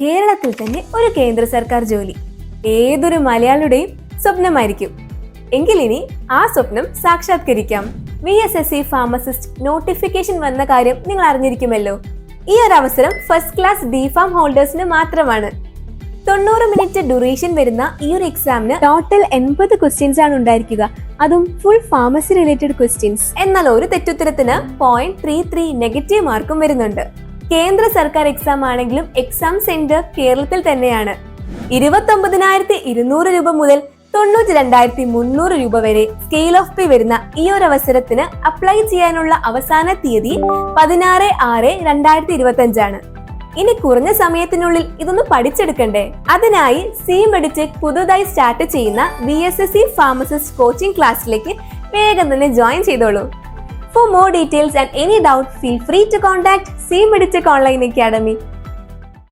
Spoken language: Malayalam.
കേരളത്തിൽ തന്നെ ഒരു കേന്ദ്ര സർക്കാർ ജോലി ഏതൊരു മലയാളിയുടെയും സ്വപ്നമായിരിക്കും. എങ്കിലിനി ആ സ്വപ്നം സാക്ഷാത്കരിക്കാം. VSSC ഫാർമസിസ്റ്റ് നോട്ടിഫിക്കേഷൻ വന്ന കാര്യം നിങ്ങൾ അറിഞ്ഞിരിക്കുമല്ലോ. ഈ ഒരു അവസരം ഫസ്റ്റ് ക്ലാസ് DPharm ഹോൾഡേഴ്സിന് മാത്രമാണ്. 90 മിനിറ്റ് ഡ്യൂറേഷൻ വരുന്ന ഈ ഒരു എക്സാമിന് ടോട്ടൽ 80 ക്വസ്റ്റ്യൻസ് ആണ് ഉണ്ടായിരിക്കുക. അതും ഫുൾ ഫാർമസി റിലേറ്റഡ് ക്വസ്റ്റ്യൻസ്. എന്നാൽ ഒരു തെറ്റുത്തരത്തിന് 0.33 നെഗറ്റീവ് മാർക്കും വരുന്നുണ്ട്. കേന്ദ്ര സർക്കാർ എക്സാം ആണെങ്കിലും എക്സാം സെന്റർ കേരളത്തിൽ തന്നെയാണ്. 29,200 രൂപ മുതൽ 92,300 രൂപ വരെ സ്കെയിൽ ഓഫ് പേ വരുന്ന ഈ ഒരു അവസരത്തിന് അപ്ലൈ ചെയ്യാനുള്ള അവസാന തീയതി 16/6/2025 ആണ്. ഇനി കുറഞ്ഞ സമയത്തിനുള്ളിൽ ഇതൊന്ന് പഠിച്ചെടുക്കണ്ടേ? അതിനായി മെഡിടെക് പുതുതായി സ്റ്റാർട്ട് ചെയ്യുന്ന VSSC ഫാർമസിസ്റ്റ് കോച്ചിങ് ക്ലാസ്സിലേക്ക് വേഗം തന്നെ ജോയിൻ ചെയ്തോളൂ. For more details and any doubt, feel free to contact Meditech Online Academy.